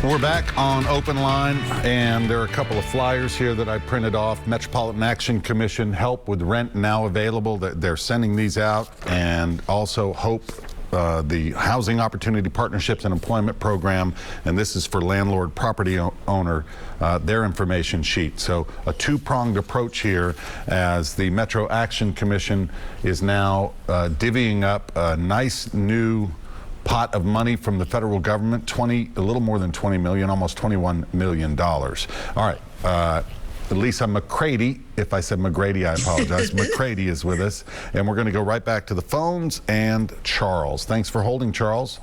We're back on OpenLine, and there are a couple of flyers here that I printed off. Metropolitan Action Commission help with rent now available. They're sending these out, and also HOPE, the Housing Opportunity Partnerships and Employment Program, and this is for landlord property owner, their information sheet. So a two-pronged approach here, as the Metro Action Commission is now divvying up a nice new pot of money from the federal government, a little more than 20 million, almost $21 million. All right, Lisa McCrady, if I said McGrady, I apologize. McCrady is with us, and we're going to go right back to the phones and Charles. Thanks for holding, Charles.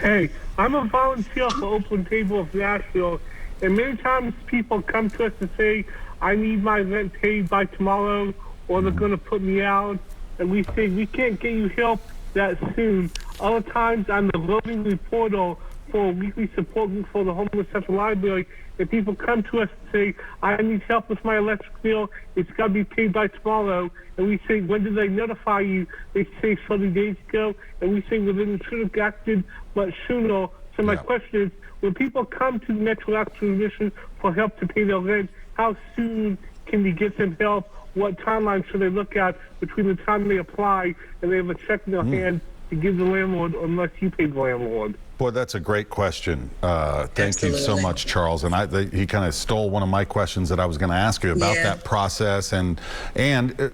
Hey, I'm a volunteer for Open Table of Nashville, and many times people come to us and say, I need my rent paid by tomorrow, or they're going to put me out, and we say, we can't get you help that soon. Other times on the voting portal for weekly support group for the Homeless Central Library, and people come to us and say, I need help with my electric bill, it's got to be paid by tomorrow. And we say, when did they notify you? They say 30 days ago, and we say, well, then it should have acted much sooner. So my question is, when people come to the Metro Action Commission for help to pay their rent, how soon can we get them help? What timeline should they look at between the time they apply and they have a check in their hand to give the landlord, unless you pay the landlord? Boy, that's a great question. Thank you so much, Charles. And he kind of stole one of my questions that I was going to ask you about that process. And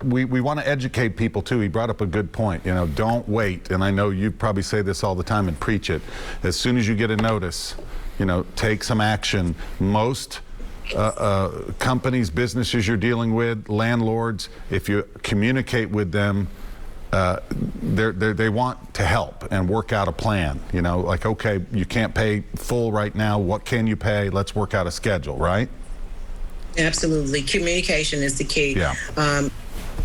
we want to educate people, too. He brought up a good point. You know, don't wait. And I know you probably say this all the time and preach it. As soon as you get a notice, you know, take some action. Most companies, businesses you're dealing with, landlords, if you communicate with them, they want to help and work out a plan. You know, like, okay, you can't pay full right now. What can you pay? Let's work out a schedule, right? Absolutely. Communication is the key. Yeah.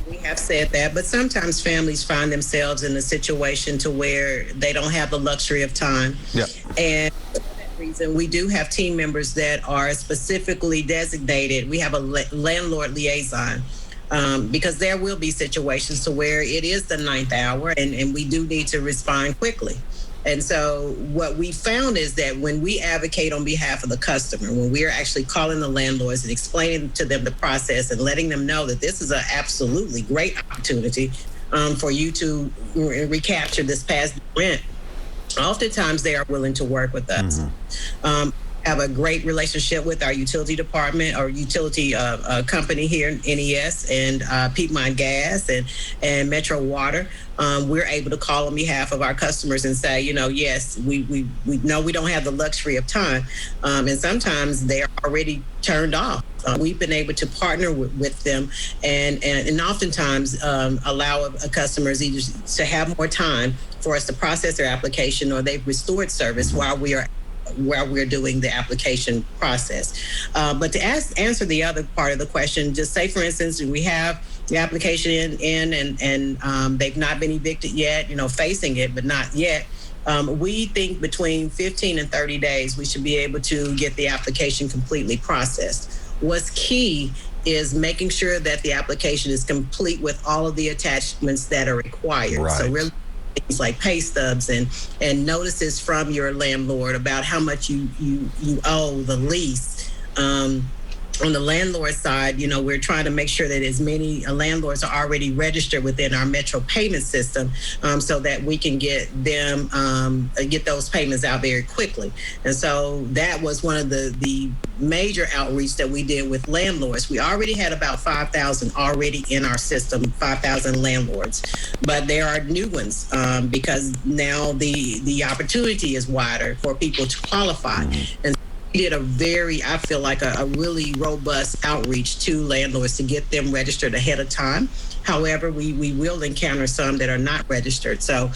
We have said that, but sometimes families find themselves in a situation to where they don't have the luxury of time. Yeah. And reason, we do have team members that are specifically designated. We have a landlord liaison, because there will be situations to where it is the 9th hour and we do need to respond quickly. And so what we found is that when we advocate on behalf of the customer, when we are actually calling the landlords and explaining to them the process and letting them know that this is an absolutely great opportunity for you to recapture this past rent, oftentimes they are willing to work with us. Have a great relationship with our utility department or utility company here, NES, and Piedmont Gas and Metro Water. We're able to call on behalf of our customers and say, you know, yes, we know we don't have the luxury of time, and sometimes they're already turned off. We've been able to partner with them and oftentimes allow customers either to have more time for us to process their application, or they've restored service while we're doing the application process. But to answer the other part of the question, just say, for instance, we have the application in and they've not been evicted yet, you know, facing it, but not yet. We think between 15 and 30 days, we should be able to get the application completely processed. What's key is making sure that the application is complete with all of the attachments that are required. Right. So really, things like pay stubs and notices from your landlord about how much you owe the lease. On the landlord side, you know, we're trying to make sure that as many landlords are already registered within our Metro payment system, so that we can get them get those payments out very quickly. And so that was one of the major outreach that we did with landlords. We already had about 5,000 already in our system, 5,000 landlords, but there are new ones because now the opportunity is wider for people to qualify. And we did I feel like a really robust outreach to landlords to get them registered ahead of time. However, we will encounter some that are not registered. So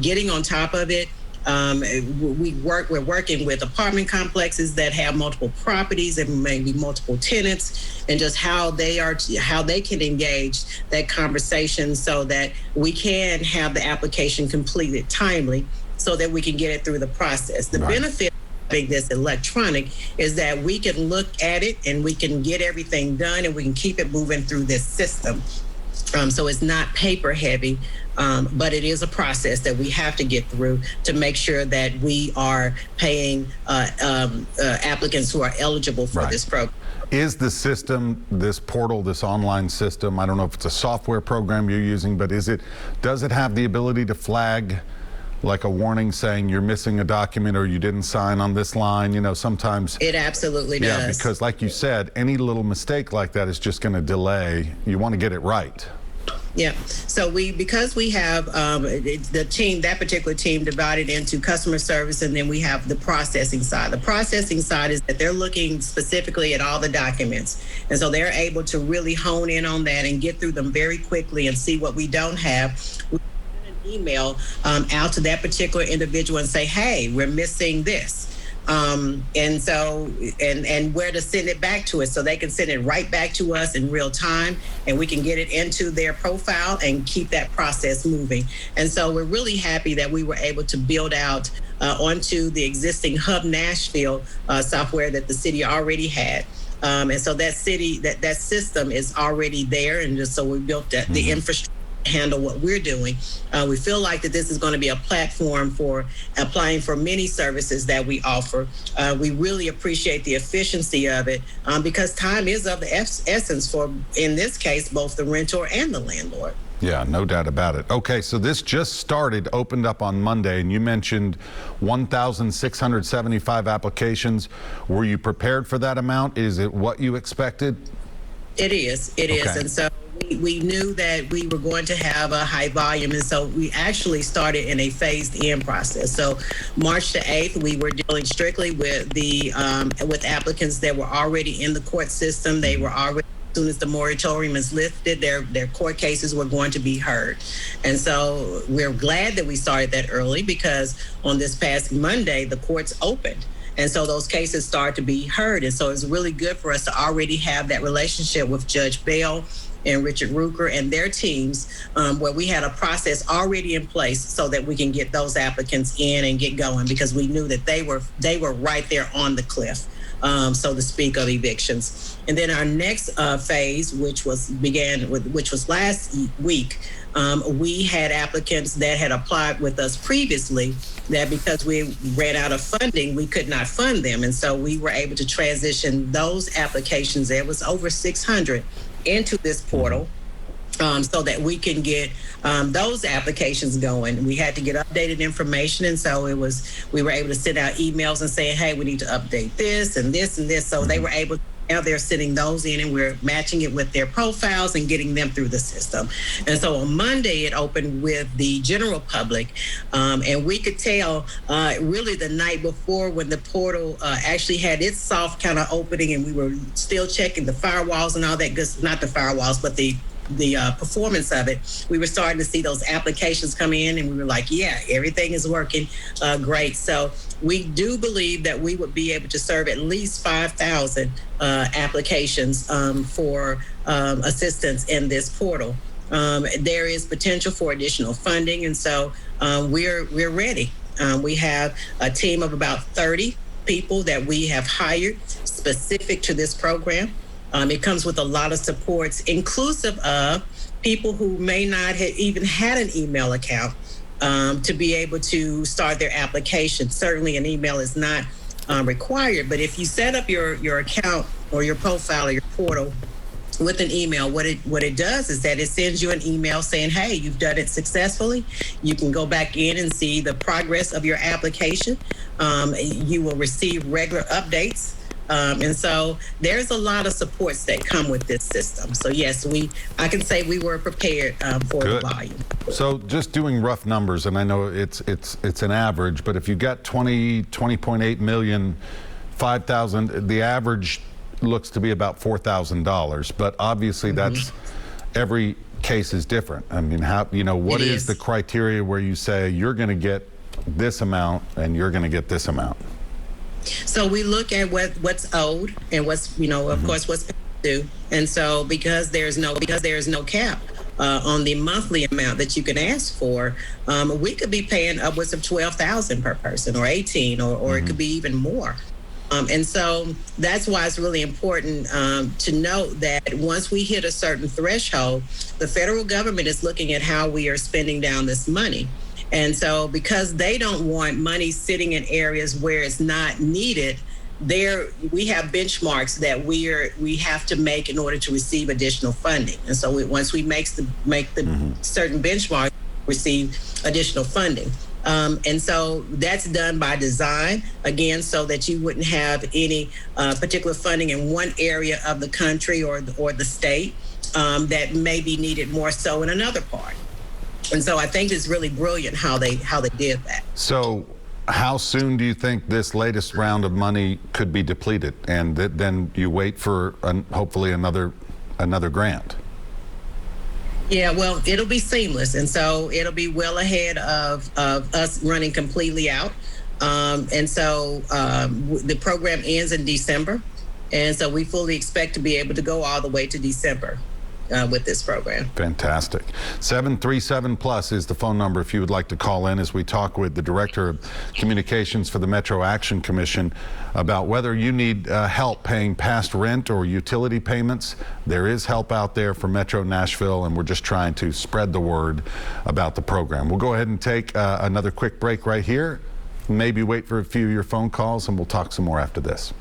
getting on top of it, we're working with apartment complexes that have multiple properties and maybe multiple tenants, and just how they can engage that conversation so that we can have the application completed timely so that we can get it through the process. The benefit having this electronic is that we can look at it and we can get everything done and we can keep it moving through this system. So it's not paper heavy, but it is a process that we have to get through to make sure that we are paying applicants who are eligible for this program. Is the system, this portal, this online system, I don't know if it's a software program you're using, but does it have the ability to flag like a warning saying you're missing a document or you didn't sign on this line? You know, sometimes it absolutely does. Yeah, because like you said, any little mistake like that is just going to delay. You want to get it right. Yeah. So because we have the team, that particular team divided into customer service, and then we have the processing side. The processing side is that they're looking specifically at all the documents. And so they're able to really hone in on that and get through them very quickly and see what we don't have. We send an email out to that particular individual and say, hey, we're missing this. And so, and where to send it back to us, so they can send it right back to us in real time, and we can get it into their profile and keep that process moving. And so we're really happy that we were able to build out onto the existing Hub Nashville software that the city already had. And so that system is already there. And just so we built the infrastructure handle what we're doing. We feel like that this is going to be a platform for applying for many services that we offer. We really appreciate the efficiency of it because time is of the essence for, in this case, both the renter and the landlord. Yeah, no doubt about it. Okay, so this just started, opened up on Monday, and you mentioned 1,675 applications. Were you prepared for that amount? Is it what you expected? It is. It is. And so we knew that we were going to have a high volume, and so we actually started in a phased-in process. So March the 8th, we were dealing strictly with with applicants that were already in the court system. They were already, as soon as the moratorium is lifted, their court cases were going to be heard. And so we're glad that we started that early, because on this past Monday, the courts opened. And so those cases start to be heard. And so it's really good for us to already have that relationship with Judge Bell and Richard Ruker and their teams, where we had a process already in place so that we can get those applicants in and get going, because we knew that they were right there on the cliff, so to speak, of evictions. And then our next phase, which was last week, we had applicants that had applied with us previously that, because we ran out of funding, we could not fund them. And so we were able to transition those applications, there was over 600, into this portal, so that we can get those applications going. We had to get updated information, and so we were able to send out emails and saying, hey, we need to update this and this and this. So they were able to, now they're sending those in, and we're matching it with their profiles and getting them through the system. And so on Monday, it opened with the general public, and we could tell really the night before, when the portal actually had its soft kind of opening, and we were still checking the firewalls and all that good, not the firewalls, but the performance of it. We were starting to see those applications come in, and we were like, yeah, everything is working great. So we do believe that we would be able to serve at least 5,000 applications for assistance in this portal. There is potential for additional funding, and so we're ready. We have a team of about 30 people that we have hired specific to this program. It comes with a lot of supports, inclusive of people who may not have even had an email account, to be able to start their application. Certainly an email is not required, but if you set up your account or your profile or your portal with an email, what it does is that it sends you an email saying, hey, you've done it successfully. You can go back in and see the progress of your application. You will receive regular updates. And so there's a lot of supports that come with this system. So yes, I can say we were prepared for the volume. So just doing rough numbers, and I know it's an average, but if you got 20.8 million, 5,000, the average looks to be about $4,000. But obviously that's every case is different. I mean, what is the criteria where you say you're going to get this amount and you're going to get this amount? So we look at what's owed and what's, of course, what's due. And so because there's no cap on the monthly amount that you can ask for, we could be paying upwards of $12,000 per person, or $18,000, or it could be even more. And so that's why it's really important to note that once we hit a certain threshold, the federal government is looking at how we are spending down this money. And so because they don't want money sitting in areas where it's not needed, we have benchmarks that we have to make in order to receive additional funding. And so once we make the certain benchmark, receive additional funding. And so that's done by design, again, so that you wouldn't have any particular funding in one area of the country or the state that may be needed more so in another part. And so I think it's really brilliant how they did that. So how soon do you think this latest round of money could be depleted, and then you wait for hopefully another grant? Yeah, well, it'll be seamless, and so it'll be well ahead of us running completely out. And so the program ends in December, and so we fully expect to be able to go all the way to December with this program. Fantastic. 737+ is the phone number if you would like to call in as we talk with the Director of Communications for the Metro Action Commission about whether you need help paying past rent or utility payments. There is help out there for Metro Nashville, and we're just trying to spread the word about the program. We'll go ahead and take another quick break right here. Maybe wait for a few of your phone calls, and we'll talk some more after this.